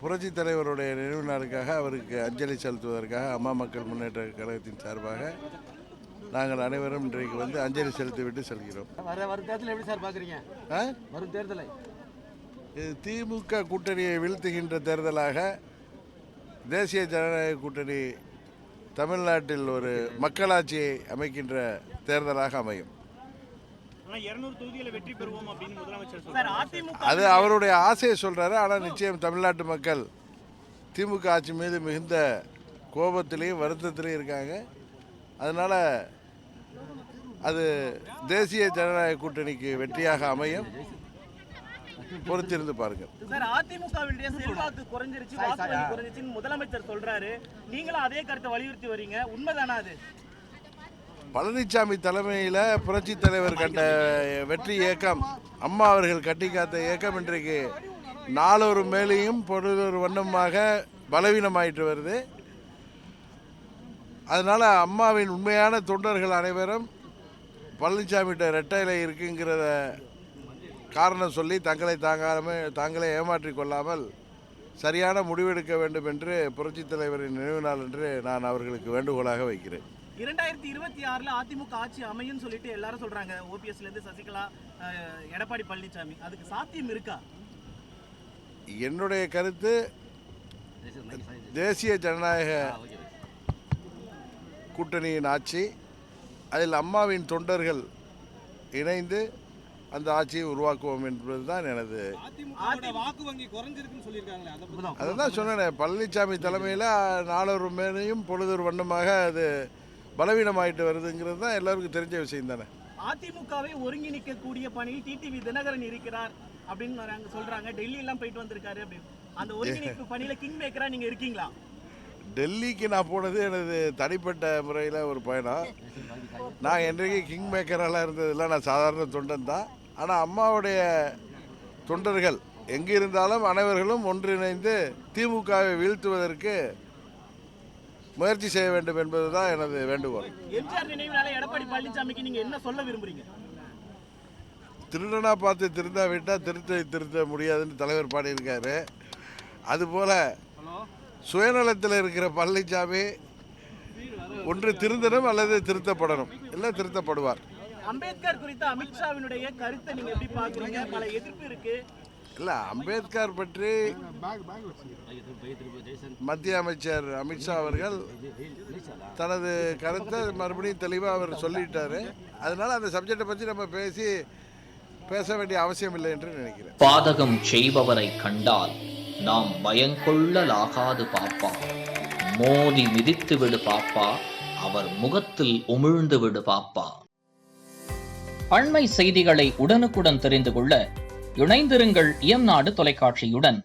புரட்சி தலைவருடைய நினைவு நாளுக்காக அவருக்கு அஞ்சலி செலுத்துவதற்காக அம்மா மக்கள் முன்னேற்ற கழகத்தின் சார்பாக நாங்கள் அனைவரும் இன்றைக்கு வந்து அஞ்சலி செலுத்திவிட்டு செல்கிறோம். வரும் தேர்தலை எப்படி சார் பார்க்குறீங்க? வரும் தேர்தலை இது திமுக கூட்டணியை வீழ்த்துகின்ற தேர்தலாக தேசிய ஜனநாயக கூட்டணி தமிழ்நாட்டில் ஒரு மக்களாட்சியை அமைக்கின்ற தேர்தலாக அமையும். அது அவருடைய ஆசையை சொல்றாரு. ஆனால் நிச்சயம் தமிழ்நாட்டு மக்கள் திமுக ஆட்சி மீது மிகுந்த கோபத்திலையும் வருத்தத்திலையும் இருக்காங்க. அதனால அது தேசிய ஜனநாயக கூட்டணிக்கு வெற்றியாக அமையும். பொறுத்திருந்து பாருங்க. சார், அதிமுகவுடைய செல்வாக்கு குறைஞ்சிருச்சு, வாக்கு குறைஞ்சிருச்சுன்னு முதலமைச்சர் சொல்றாரு. நீங்களும் அதே கருத்தை வலியுறுத்தி வரீங்க. உண்மைதானா அது? பழனிசாமி தலைமையில் புரட்சி தலைவர் கண்ட வெற்றி இயக்கம், அம்மா அவர்கள் கட்டி காத்த இயக்கம் இன்றைக்கு நாளொரு மேலேயும் பொருளொரு வண்ணமாக பலவீனமாயிட்டு வருது. அதனால் அம்மாவின் உண்மையான தொண்டர்கள் அனைவரும் பழனிசாமிகிட்ட ரெட்டையில இருக்குங்கிறத காரணம் சொல்லி தாங்களே ஏமாற்றிக் கொள்ளாமல் சரியான முடிவெடுக்க வேண்டும் என்று புரட்சி தலைவரின் நினைவு நாள் என்று நான் அவர்களுக்கு வேண்டுகோளாக வைக்கிறேன். 2026 அதிமுக ஆட்சி அமையும் சொல்லிட்டு எல்லாரும் சொல்றாங்க. ஓபிஎஸ்ல இருந்து சசிகலா, எடப்பாடி பழனிசாமி, அதுக்கு சாத்தியம் இருக்கா? என்னுடைய கருத்து, தேசிய ஜனநாயக கூட்டணியின் ஆட்சி, அதில் அம்மாவின் தொண்டர்கள் இணைந்து அந்த ஆட்சியை உருவாக்குவோம் என்பதுதான் எனது. வாக்கு வங்கி குறைஞ்சிருக்குன்னு சொல்லியிருக்காங்களே, அதை தான் சொன்னேன். பழனிசாமி தலைமையில் நாளொரு மேலையும் பொழுதொரு வண்ணமாக அது பலவீனமாயிட்டு வருதுங்கிறது தான் எல்லாருக்கும் தெரிஞ்ச விஷயம் தானே. அதிமுகவை ஒருங்கிணைக்கக்கூடிய பணியில் டிடிவி தினகரன் இருக்கிறார் அப்படின்னு சொல்றாங்க. டெல்லி எல்லாம் போயிட்டு வந்திருக்காரு அப்படின்னு. அந்த ஒருங்கிணைப்பு பணியில கிங் மேக்கரா நீங்க இருக்கீங்களா? டெல்லிக்கு நான் போனது எனது தனிப்பட்ட முறையில் ஒரு பயணம். நான் என்றைக்கு கிங் மேக்கரெல்லாம் இருந்ததில்லை. நான் சாதாரண தொண்டன் தான். ஆனால் அம்மாவுடைய தொண்டர்கள் எங்கே இருந்தாலும் அனைவர்களும் ஒன்றிணைந்து திமுகவை வீழ்த்துவதற்கு முயற்சி செய்ய வேண்டும் என்பது தான் எனது வேண்டுகோள். எம்ஜிஆர் நினைவுனால எடப்பாடி பழனிசாமிக்கு நீங்க என்ன சொல்ல விரும்புறீங்க? திருடனா பார்த்து திருந்தா விட்டால் திருத்த முடியாதுன்னு தலைவர் பாடியிருக்காரு. அதுபோல் சுயநலத்தில் இருக்கிற பழனிசாமி ஒன்று திருந்தணும் அல்லது திருத்தப்படணும், இல்லை திருத்தப்படுவார். அம்பேத்கர் குறித்த அமித்ஷாவினுடைய கருத்தை நீங்க எப்படி பார்க்குறீங்க? பல எதிர்ப்பு இருக்கு. இல்லை, அம்பேத்கர் பற்றி மத்திய அமைச்சர் அமித்ஷா அவர்கள் தனது கருத்தை மறுபடியும் தெளிவாக அவர் சொல்லிட்டாரு. அதனால அந்த சப்ஜெக்டை பற்றி நம்ம பேச வேண்டிய அவசியம் இல்லை என்று நினைக்கிறேன். பாதகம் செய்பவரை கண்டால் நாம் பயங்கொள்ளலாகாது பாப்பா, மோதி மிதித்து விடு பாப்பா, அவர் முகத்தில் உமிழ்ந்து விடு பாப்பா. அண்மை செய்திகளை உடனுக்குடன் தெரிந்து கொள்ள இணைந்திருங்கள் இயம்நாடு தொலைக்காட்சியுடன்.